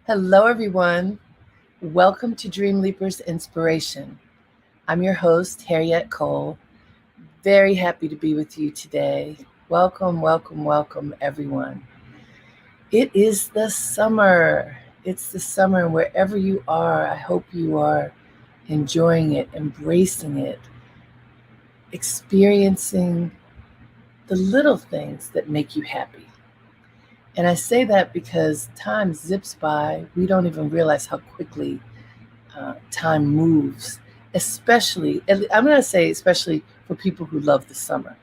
Hello, everyone. Welcome to Dreamleapers Inspiration. I'm your host, Harriet Cole. Very happy to be with you today. Welcome, welcome, welcome, everyone. It is the summer. It's the summer, and wherever you are, I hope you are enjoying it, embracing it, experiencing the little things that make you happy. And I say that because time zips by. We don't even realize how quickly time moves, especially, I'm going to say, especially for people who love the summer.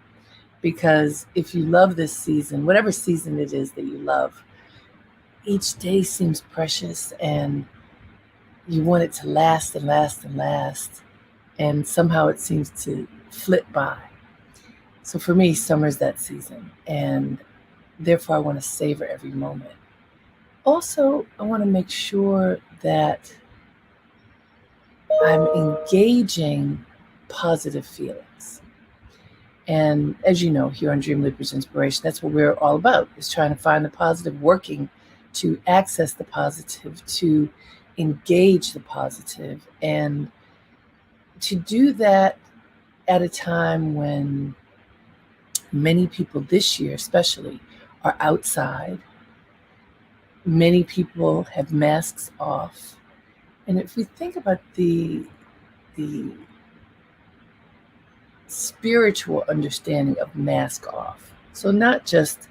Because if you love this season, whatever season it is that you love, each day seems precious and you want it to last and last and last. And somehow it seems to flit by. So for me, summer's that season. And therefore, I want to savor every moment. Also, I want to make sure that I'm engaging positive feelings. And as you know, here on Dreamleapers Inspiration, that's what we're all about, is trying to find the positive, working to access the positive, to engage the positive, and to do that at a time when many people this year especially are outside. Many people have masks off. And if we think about the spiritual understanding of mask off, so not just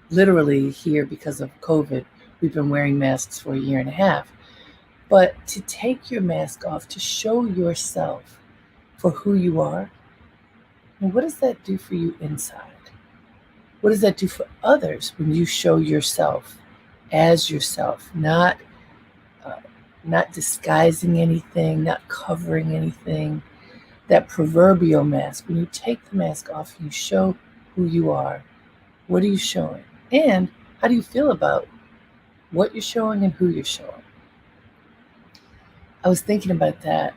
literally here because of COVID, we've been wearing masks for a year and a half, but to take your mask off, to show yourself for who you are. And what does that do for you inside? What does that do for others when you show yourself as yourself, not disguising anything, not covering anything? That proverbial mask, when you take the mask off and you show who you are, what are you showing? And how do you feel about what you're showing and who you're showing? I was thinking about that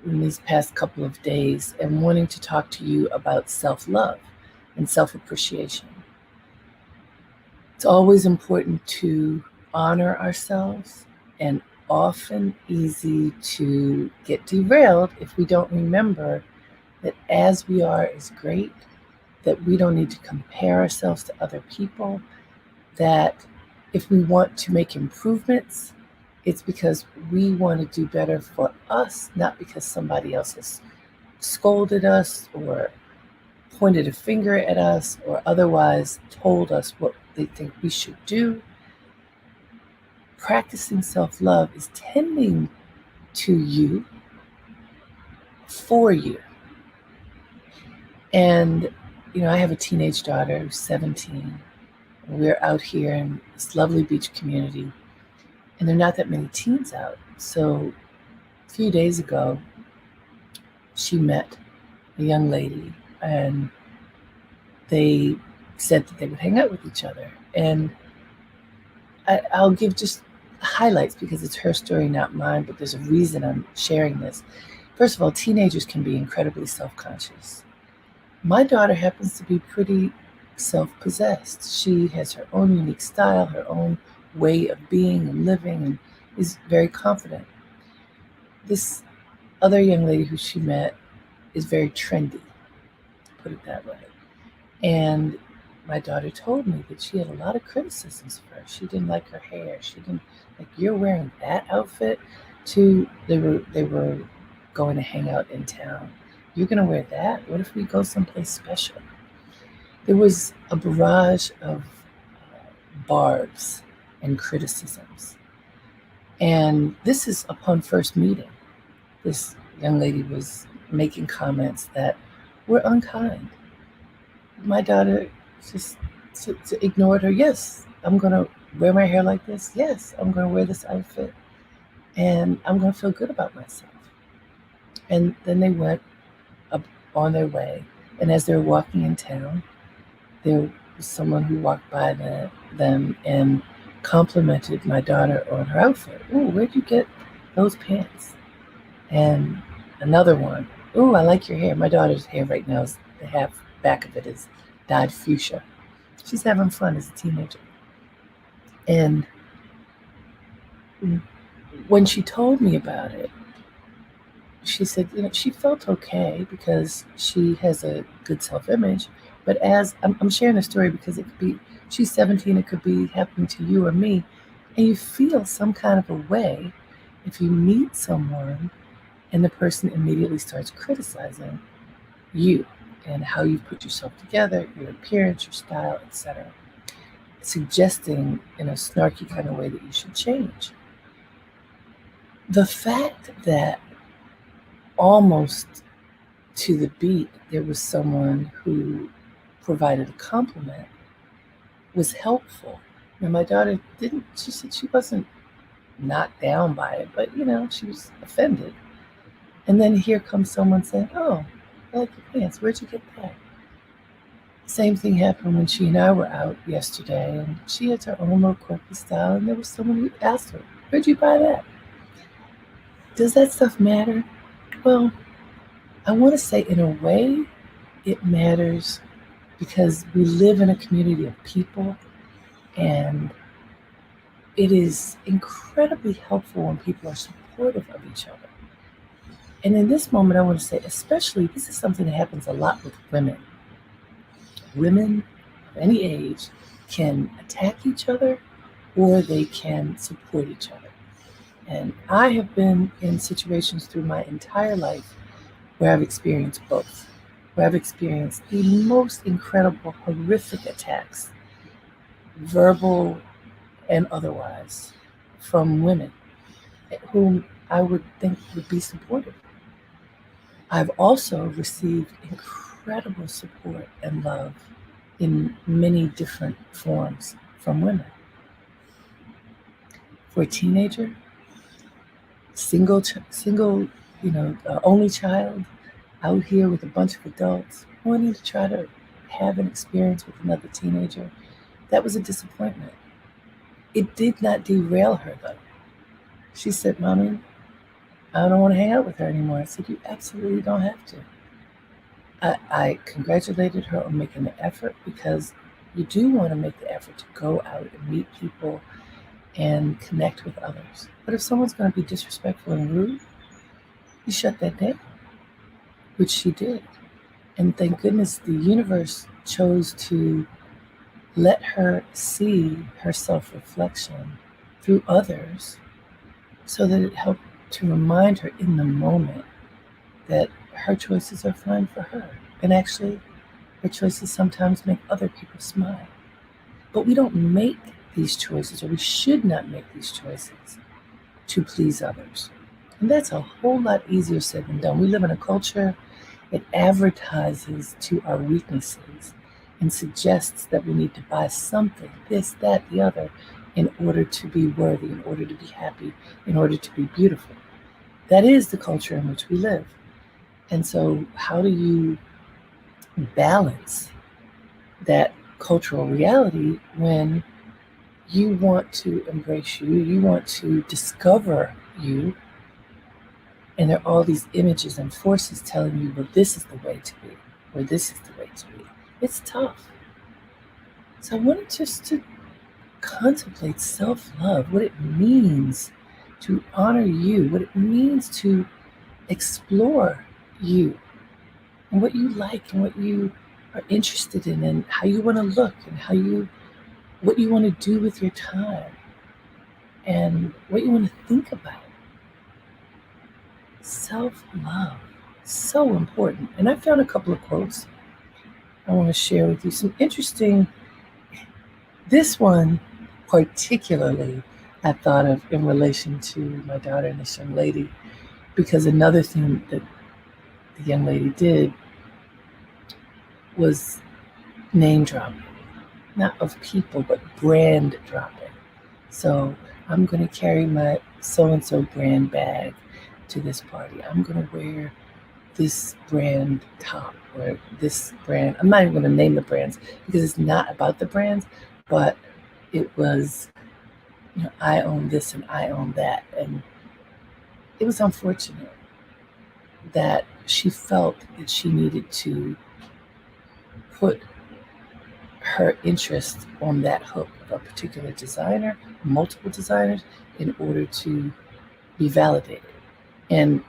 in these past couple of days and wanting to talk to you about self-love and self-appreciation. It's always important to honor ourselves, and often easy to get derailed if we don't remember that as we are is great, that we don't need to compare ourselves to other people, that if we want to make improvements, it's because we want to do better for us, not because somebody else has scolded us or pointed a finger at us or otherwise told us what they think we should do. Practicing self-love is tending to you, for you. And, I have a teenage daughter who's 17. And we're out here in this lovely beach community, and there are not that many teens out. So a few days ago, she met a young lady, and they said that they would hang out with each other. And I'll give just highlights because it's her story, not mine, but there's a reason I'm sharing this. First of all, teenagers can be incredibly self-conscious. My daughter happens to be pretty self-possessed. She has her own unique style, her own way of being and living, and is very confident. This other young lady who she met is very trendy, put it that way. And my daughter told me that she had a lot of criticisms of her. She didn't like her hair. She didn't like, you're wearing that outfit they were going to hang out in town. You're going to wear that? What if we go someplace special? There was a barrage of barbs and criticisms. And this is upon first meeting. This young lady was making comments that were unkind. My daughter just ignored her. Yes, I'm going to wear my hair like this. Yes, I'm going to wear this outfit. And I'm going to feel good about myself. And then they went up on their way. And as they were walking in town, there was someone who walked by them and complimented my daughter on her outfit. Ooh, where'd you get those pants? And another one, ooh, I like your hair. My daughter's hair right now is the half back of it is dyed fuchsia. She's having fun as a teenager. And When she told me about it, she said, she felt okay because she has a good self-image. But as I'm sharing a story because it could be, she's 17, it could be happening to you or me, and you feel some kind of a way if you meet someone and the person immediately starts criticizing you and how you put yourself together, your appearance, your style, etc., suggesting in a snarky kind of way that you should change. The fact that almost to the beat there was someone who provided a compliment was helpful. Now, my daughter didn't, she said she wasn't knocked down by it, but she was offended. And then here comes someone saying, "Oh, I like your pants. Where'd you get that?" Same thing happened when she and I were out yesterday, and she has her own little quirky style, and there was someone who asked her, "Where'd you buy that?" Does that stuff matter? Well, I want to say in a way it matters because we live in a community of people, and it is incredibly helpful when people are supportive of each other. And in this moment, I want to say, especially, this is something that happens a lot with women. Women of any age can attack each other or they can support each other. And I have been in situations through my entire life where I've experienced both, where I've experienced the most incredible, horrific attacks, verbal and otherwise, from women whom I would think would be supportive. I've also received incredible support and love in many different forms from women. For a teenager, single, only child, out here with a bunch of adults, wanting to try to have an experience with another teenager, that was a disappointment. It did not derail her, though. She said, "Mommy, I don't want to hang out with her anymore." I said, "You absolutely don't have to." I congratulated her on making the effort because you do want to make the effort to go out and meet people and connect with others. But if someone's going to be disrespectful and rude, you shut that down, which she did. And thank goodness the universe chose to let her see her self-reflection through others so that it helped to remind her in the moment that her choices are fine for her. And actually, her choices sometimes make other people smile. But we don't make these choices, or we should not make these choices to please others. And that's a whole lot easier said than done. We live in a culture that advertises to our weaknesses and suggests that we need to buy something, this, that, the other, in order to be worthy, in order to be happy, in order to be beautiful. That is the culture in which we live. And so how do you balance that cultural reality when you want to embrace you, you want to discover you, and there are all these images and forces telling you, well, this is the way to be, or this is the way to be. It's tough. So I wanted just to contemplate self-love, what it means to honor you, what it means to explore you, and what you like and what you are interested in, and how you want to look, and what you want to do with your time, and what you want to think about. Self-love, so important. And I found a couple of quotes I want to share with you. Some interesting, this one particularly I thought of in relation to my daughter and this young lady, because another thing that the young lady did was name dropping, not of people, but brand dropping. So I'm going to carry my so-and-so brand bag to this party. I'm going to wear this brand top or this brand. I'm not even going to name the brands because it's not about the brands, but it was, I own this and I own that. And it was unfortunate that she felt that she needed to put her interest on that hook of a particular designer, multiple designers, in order to be validated. And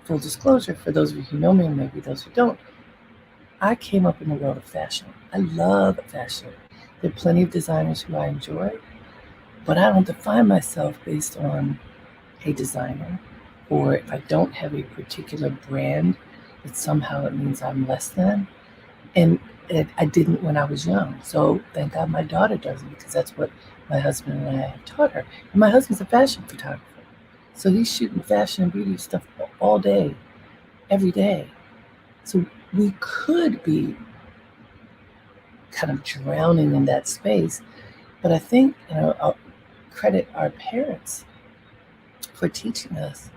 full disclosure, for those of you who know me and maybe those who don't, I came up in the world of fashion. I love fashion. There are plenty of designers who I enjoy, but I don't define myself based on a designer, or if I don't have a particular brand, that somehow it means I'm less than. And I didn't when I was young. So thank God my daughter doesn't, because that's what my husband and I have taught her. And my husband's a fashion photographer. So he's shooting fashion and beauty stuff all day, every day. So we could be kind of drowning in that space. But I think, I'll credit our parents for teaching us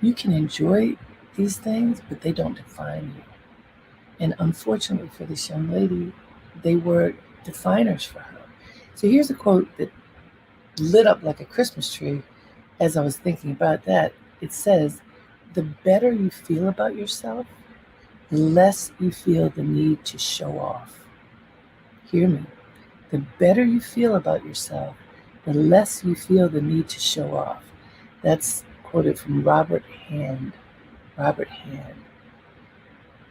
you can enjoy these things, but they don't define you. And unfortunately for this young lady, they were definers for her. So here's a quote that lit up like a Christmas tree as I was thinking about that. It says, "The better you feel about yourself, the less you feel the need to show off." Hear me. The better you feel about yourself, the less you feel the need to show off. That's quoted from Robert Hand. Robert Hand.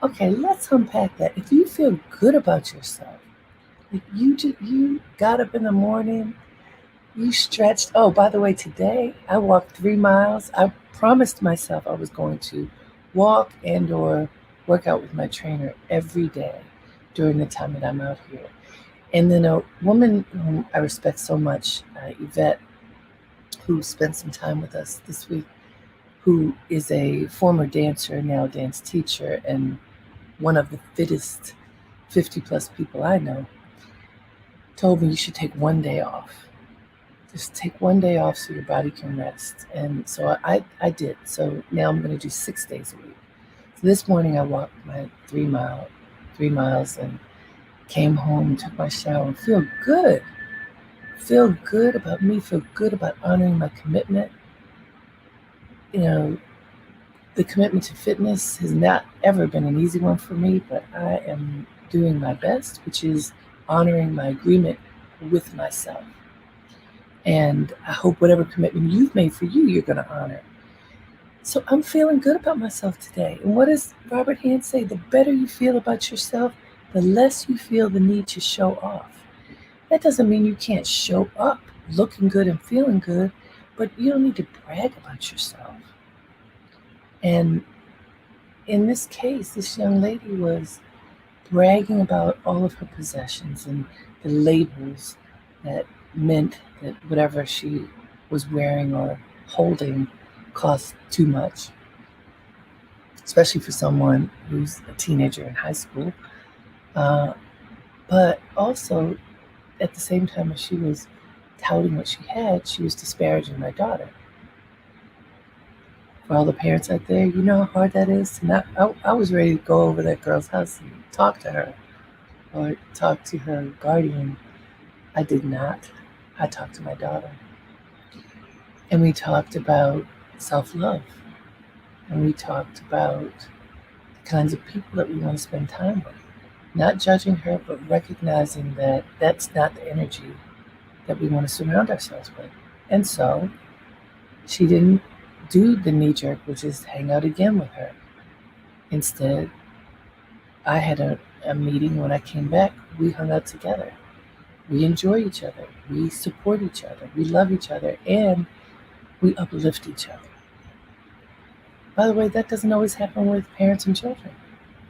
Okay, let's unpack that. If you feel good about yourself, if you got up in the morning, you stretched. Oh, by the way, today I walked 3 miles. I promised myself I was going to walk and or work out with my trainer every day during the time that I'm out here. And then a woman whom I respect so much, Yvette, who spent some time with us this week, who is a former dancer, now dance teacher, and one of the fittest 50 plus people I know, told me you should take one day off. Just take one day off so your body can rest. And so I did. So now I'm going to do 6 days a week. So this morning I walked my 3 miles and came home, took my shower, and feel good. Feel good about me, feel good about honoring my commitment. The commitment to fitness has not ever been an easy one for me, but I am doing my best, which is honoring my agreement with myself. And I hope whatever commitment you've made for you, you're going to honor. So I'm feeling good about myself today. And what does Robert Hand say? The better you feel about yourself, the less you feel the need to show off. That doesn't mean you can't show up looking good and feeling good, but you don't need to brag about yourself. And in this case, this young lady was bragging about all of her possessions and the labels that meant that whatever she was wearing or holding cost too much, especially for someone who's a teenager in high school. But also, at the same time as she was touting what she had, she was disparaging my daughter. For all the parents out there, you know how hard that is to not. I was ready to go over that girl's house and talk to her or talk to her guardian. I did not. I talked to my daughter. And we talked about self-love. And we talked about the kinds of people that we want to spend time with. Not judging her, but recognizing that that's not the energy that we want to surround ourselves with. And so she didn't do the knee jerk, which is hang out again with her. Instead, I had a meeting. When I came back, we hung out together. We enjoy each other. We support each other. We love each other. And we uplift each other. By the way, that doesn't always happen with parents and children.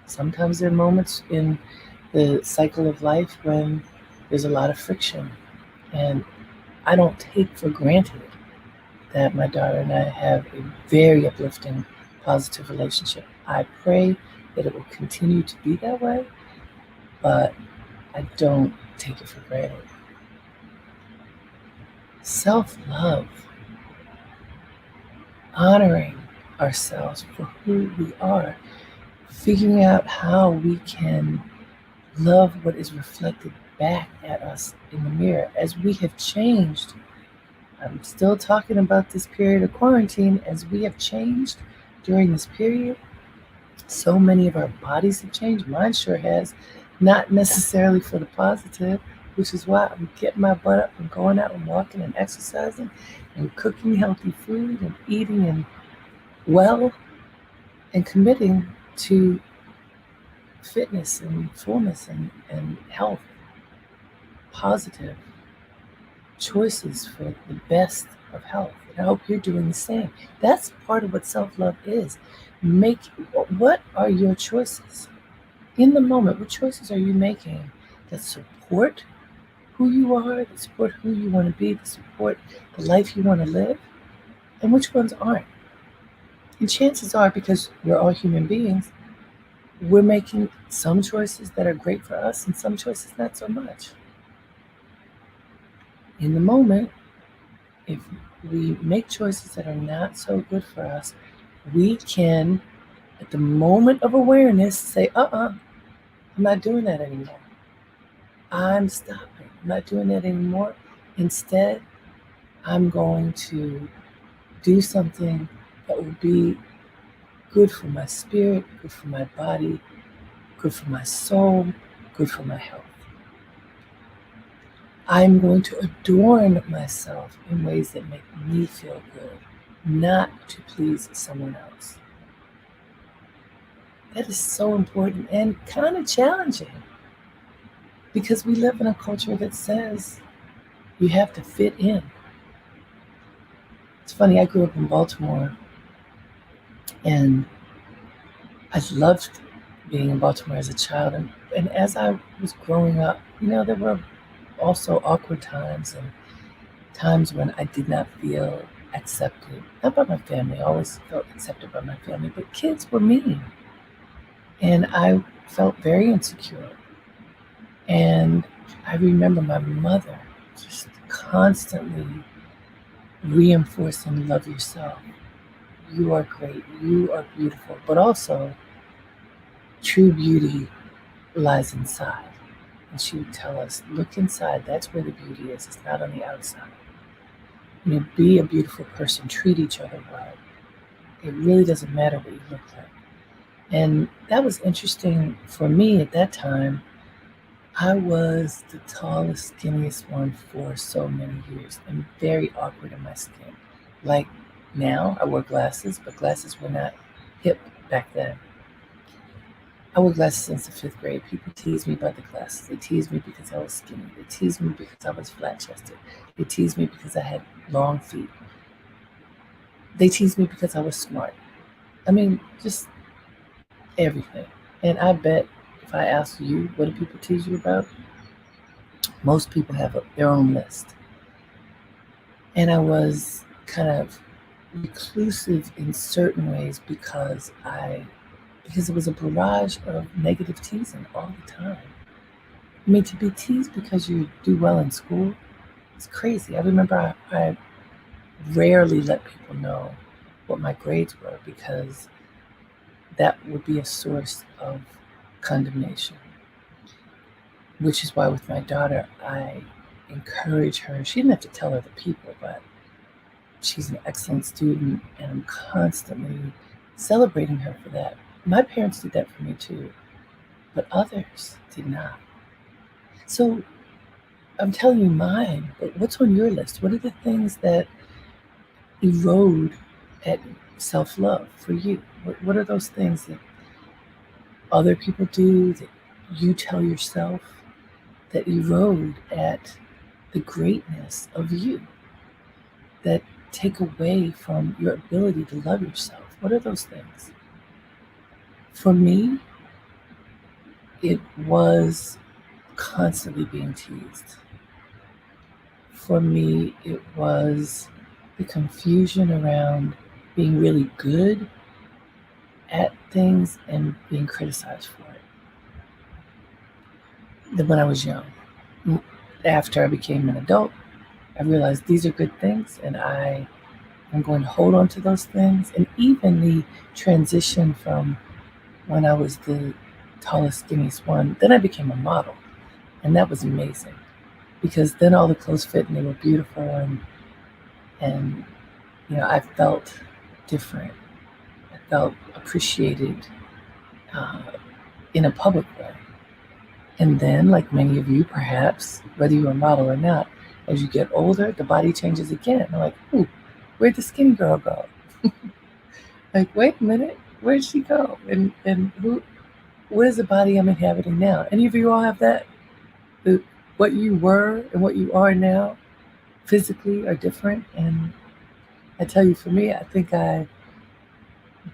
Sometimes there are moments in the cycle of life when there's a lot of friction. And I don't take for granted that my daughter and I have a very uplifting, positive relationship. I pray that it will continue to be that way, but I don't take it for granted. Self-love, honoring ourselves for who we are, figuring out how we can love what is reflected back at us in the mirror. As we have changed, I'm still talking about this period of quarantine, as we have changed during this period, so many of our bodies have changed. Mine sure has, not necessarily for the positive. which is why I'm getting my butt up and going out and walking and exercising and cooking healthy food and eating and well and committing to fitness and fullness and health, positive choices for the best of health. And I hope you're doing the same. That's part of what self-love is. Make what are your choices? In the moment, what choices are you making that support who you are, that support who you want to be, that support the life you want to live, and which ones aren't? And chances are, because we're all human beings, we're making some choices that are great for us and some choices not so much. In the moment, if we make choices that are not so good for us, we can, at the moment of awareness, say, I'm not doing that anymore. I'm stopping. I'm not doing that anymore. Instead, I'm going to do something that will be good for my spirit, good for my body, good for my soul, good for my health. I'm going to adorn myself in ways that make me feel good, not to please someone else. That is so important and kind of challenging because we live in a culture that says you have to fit in. It's funny, I grew up in Baltimore and I loved being in Baltimore as a child. And as I was growing up, there were also awkward times and times when I did not feel accepted. Not by my family, I always felt accepted by my family, but kids were mean. And I felt very insecure. And I remember my mother just constantly reinforcing, love yourself. You are great. You are beautiful. But also, true beauty lies inside. And she would tell us, look inside. That's where the beauty is. It's not on the outside. Be a beautiful person. Treat each other well. It really doesn't matter what you look like. And that was interesting for me at that time. I was the tallest, skinniest one for so many years and very awkward in my skin. Like now, I wear glasses, but glasses were not hip back then. I wore glasses since the fifth grade. People teased me about the glasses. They teased me because I was skinny. They teased me because I was flat-chested. They teased me because I had long feet. They teased me because I was smart. I mean, just everything. And I bet if I asked you, what do people tease you about? Most people have their own list. And I was kind of reclusive in certain ways because it was a barrage of negative teasing all the time. I mean, to be teased because you do well in school, it's crazy. I remember I rarely let people know what my grades were because that would be a source of condemnation. Which is why with my daughter, I encourage her. She didn't have to tell other people, but she's an excellent student, and I'm constantly celebrating her for that. My parents did that for me too, but others did not. So I'm telling you mine, but what's on your list? What are the things that erode at self-love for you? What are those things that other people do, that you tell yourself, that erode at the greatness of you, that take away from your ability to love yourself? What are those things? For me, it was constantly being teased. For me, it was the confusion around being really good at things and being criticized for it. Then when I was young, after I became an adult, I realized these are good things and I'm going to hold on to those things. And even the transition from when I was the tallest, skinniest one, then I became a model. And that was amazing because then all the clothes fit and they were beautiful and I felt different. I felt appreciated uh, in a public way. And then, like many of you, perhaps, whether you're a model or not, as you get older, the body changes again. I'm like, ooh, where'd the skinny girl go? Like, wait a minute, where'd she go? And what is the body I'm inhabiting now? Any of you all have that? What you were and what you are now physically are different. And I tell you, for me, I think I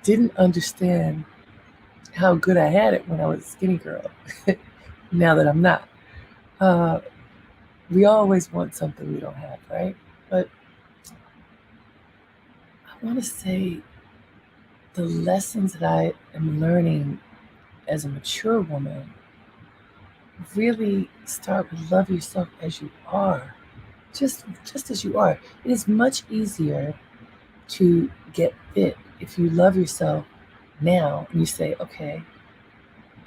didn't understand how good I had it when I was a skinny girl. Now that I'm not. Uh, we always want something we don't have, right? But I want to say the lessons that I am learning as a mature woman really start with love yourself as you are, just as you are. It is much easier to get fit if you love yourself now and you say, okay,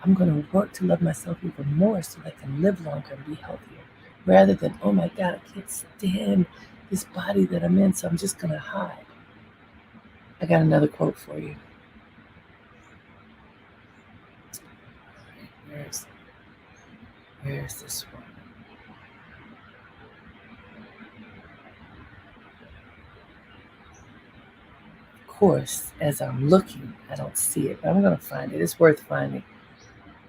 I'm going to work to love myself even more so that I can live longer and be healthier, rather than, oh my God, I can't stand this body that I'm in, so I'm just going to hide. I got another quote for you. Where's this one? Of course, as I'm looking, I don't see it, but I'm going to find it. It's worth finding.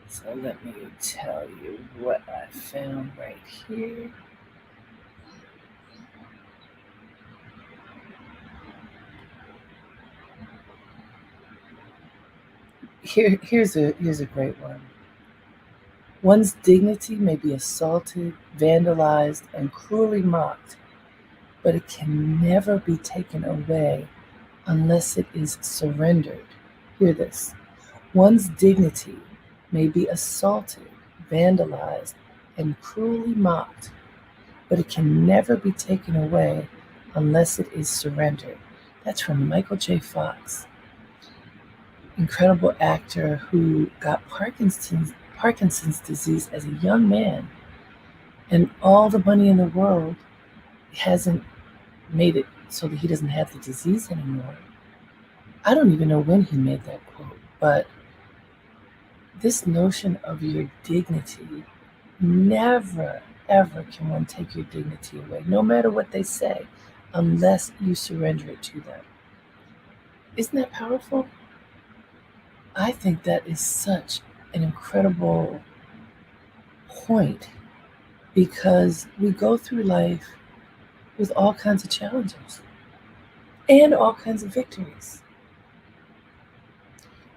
So let me tell you what I found right here. Here's a great one. One's dignity may be assaulted, vandalized, and cruelly mocked, but it can never be taken away unless it is surrendered. Hear this. One's dignity may be assaulted, vandalized, and cruelly mocked, but it can never be taken away unless it is surrendered. That's from Michael J. Fox, incredible actor who got Parkinson's disease as a young man, and all the money in the world hasn't made it so that he doesn't have the disease anymore. I don't even know when he made that quote, but this notion of your dignity, never, ever can one take your dignity away, no matter what they say, unless you surrender it to them. Isn't that powerful? I think that is such an incredible point, because we go through life with all kinds of challenges and all kinds of victories.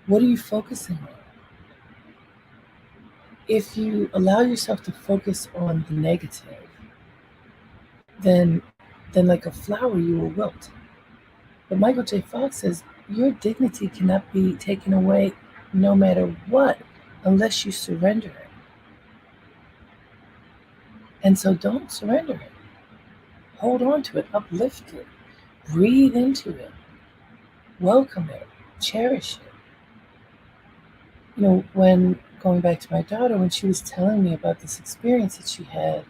What are you focusing on? If you allow yourself to focus on the negative, then like a flower, you will wilt. But Michael J. Fox says your dignity cannot be taken away no matter what unless you surrender it. And so don't surrender it. Hold on to it, uplift it, breathe into it, welcome it, cherish it. When going back to my daughter, when she was telling me about this experience that she had,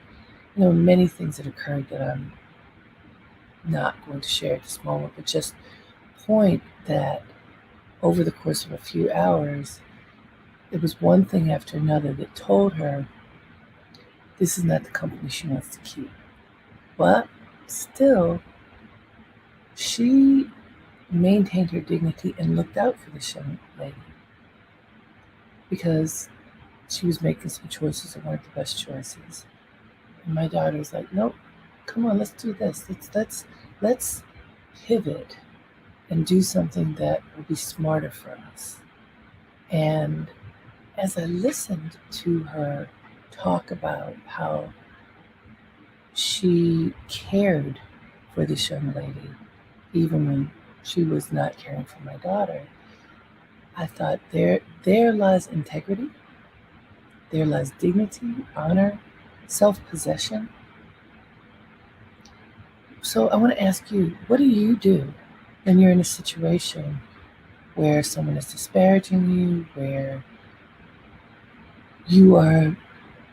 many things that occurred that I'm not going to share at this moment, but just point that over the course of a few hours, there was one thing after another that told her this is not the company she wants to keep. But still, she maintained her dignity and looked out for this young lady, because she was making some choices that weren't the best choices. And my daughter was like, nope, come on, let's do this. Let's pivot and do something that will be smarter for us. And as I listened to her talk about how she cared for this young lady, even when she was not caring for my daughter, I thought there lies integrity, there lies dignity, honor, self-possession. So I want to ask you, what do you do when you're in a situation where someone is disparaging you, where you are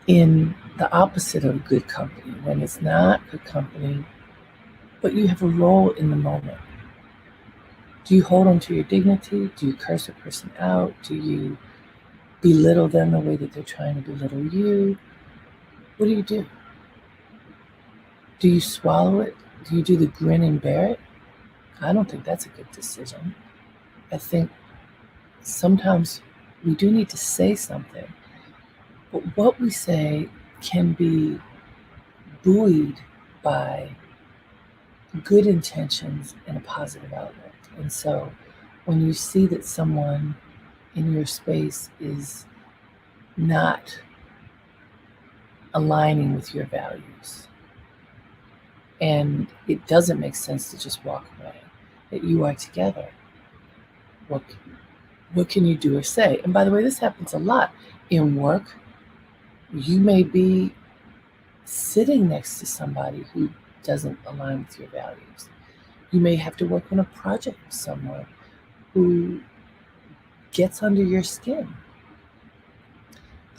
in the opposite of good company, when it's not good company, but you have a role in the moment? Do you hold on to your dignity? Do you curse a person out? Do you belittle them the way that they're trying to belittle you, what do? Do you swallow it? Do you do the grin and bear it? I don't think that's a good decision. I think sometimes we do need to say something, but what we say can be buoyed by good intentions and a positive outlook. And so when you see that someone in your space is not aligning with your values, and it doesn't make sense to just walk away, that you are together, what can you do or say? And by the way, this happens a lot in work. You may be sitting next to somebody who doesn't align with your values. You may have to work on a project with someone who gets under your skin.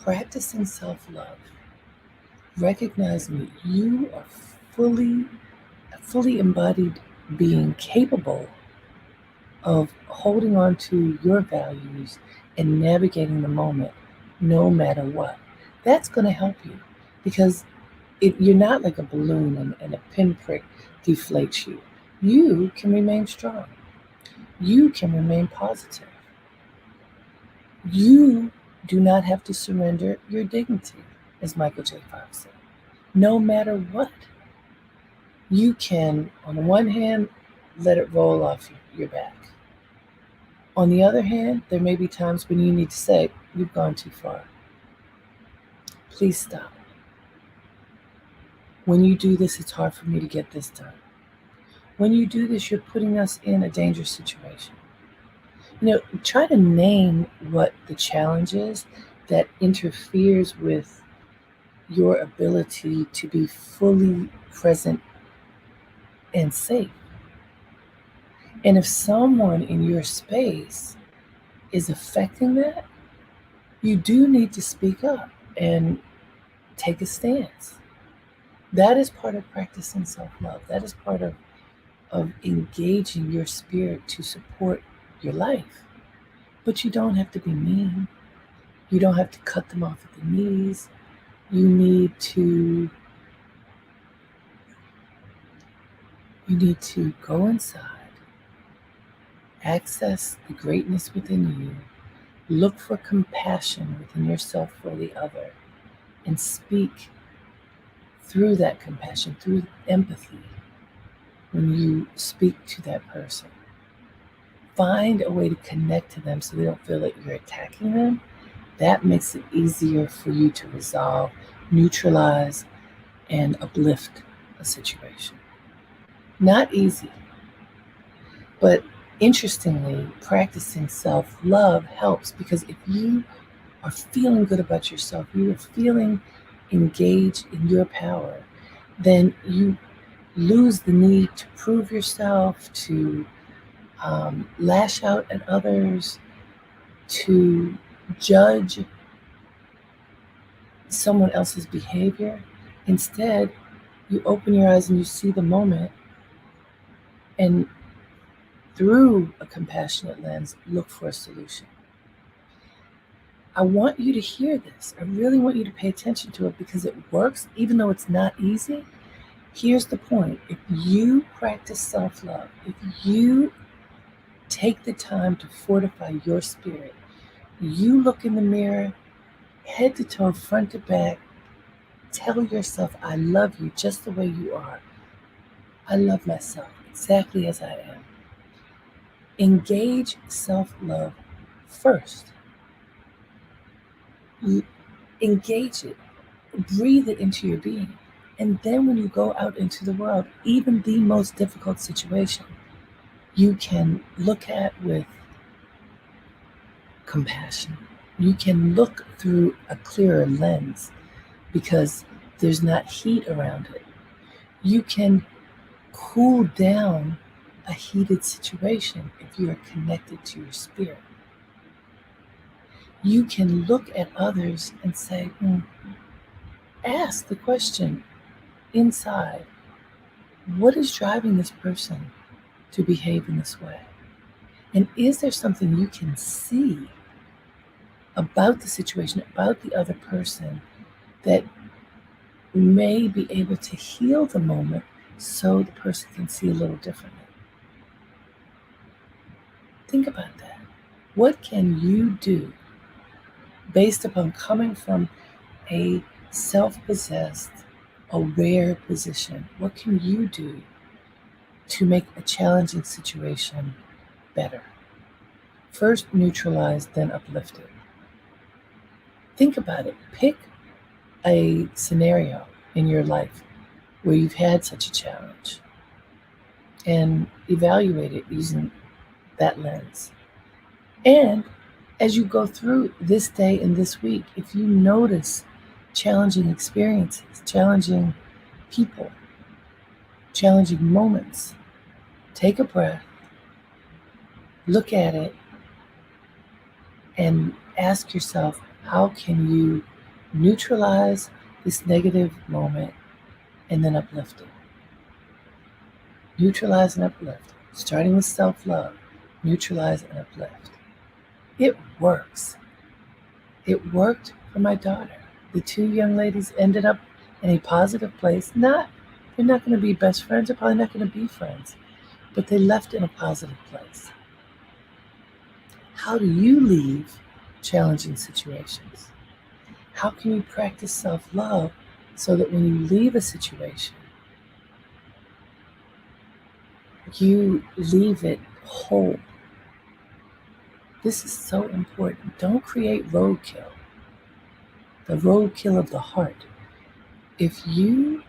Practicing self-love, recognizing that you are fully embodied being capable of holding on to your values and navigating the moment no matter what. That's going to help you because you're not like a balloon and a pinprick deflates you. You can remain strong. You can remain positive. You do not have to surrender your dignity, as Michael J. Fox said. No matter what. You can, on the one hand, let it roll off your back. On the other hand, there may be times when you need to say, you've gone too far. Please stop. When you do this, it's hard for me to get this done. When you do this, you're putting us in a dangerous situation. Try to name what the challenge is that interferes with your ability to be fully present and safe. And if someone in your space is affecting that, you do need to speak up and take a stance. That is part of practicing self-love. That is part of engaging your spirit to support your life. But you don't have to be mean. You don't have to cut them off at the knees. You need to go inside, access the greatness within you, look for compassion within yourself for the other, and speak through that compassion, through empathy, when you speak to that person. Find a way to connect to them so they don't feel that you're attacking them. That makes it easier for you to resolve, neutralize, and uplift a situation. Not easy, but interestingly, practicing self-love helps because if you are feeling good about yourself, you are feeling engaged in your power, then you lose the need to prove yourself, to lash out at others, to judge someone else's behavior. Instead, you open your eyes and you see the moment, and through a compassionate lens, look for a solution. I want you to hear this. I really want you to pay attention to it because it works, even though it's not easy. Here's the point. If you practice self-love, if you take the time to fortify your spirit, you look in the mirror, head to toe, front to back, tell yourself, I love you just the way you are. I love myself exactly as I am. Engage self-love first. Engage it. Breathe it into your being. And then when you go out into the world, even the most difficult situation, you can look at with compassion. You can look through a clearer lens because there's not heat around it. You can cool down a heated situation if you are connected to your spirit. You can look at others and say, ask the question inside, what is driving this person to behave in this way? And is there something you can see about the situation, about the other person, that may be able to heal the moment so the person can see a little differently. Think about that. What can you do based upon coming from a self-possessed, aware position? What can you do to make a challenging situation better? First neutralize, then uplift it. Think about it. Pick a scenario in your life where you've had such a challenge and evaluate it using that lens. And as you go through this day and this week, if you notice challenging experiences, challenging people, challenging moments, take a breath, look at it, and ask yourself, how can you neutralize this negative moment and then uplift it? Neutralize and uplift. Starting with self-love, neutralize and uplift. It works. It worked for my daughter. The two young ladies ended up in a positive place. They're not going to be best friends. They're probably not going to be friends, but they left in a positive place. How do you leave challenging situations? How can you practice self-love so that when you leave a situation, you leave it whole? This is so important. Don't create roadkill, the roadkill of the heart. If you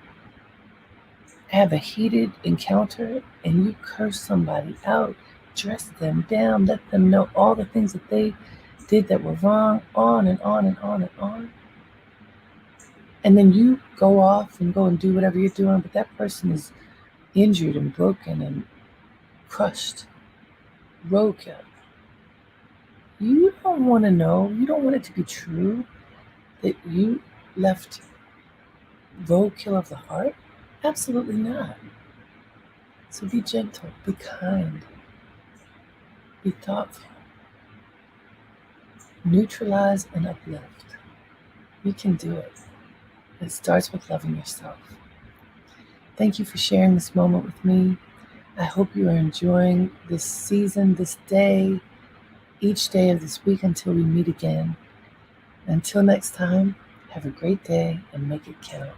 have a heated encounter and you curse somebody out, dress them down, let them know all the things that they did that were wrong, on and on and on and on, and then you go off and go and do whatever you're doing, but that person is injured and broken and crushed, roadkill. You don't want to know, you don't want it to be true that you left roadkill of the heart. Absolutely not. So be gentle, be kind, be thoughtful, neutralize and uplift. You can do it. It starts with loving yourself. Thank you for sharing this moment with me. I hope you are enjoying this season, this day, each day of this week until we meet again. Until next time, have a great day and make it count.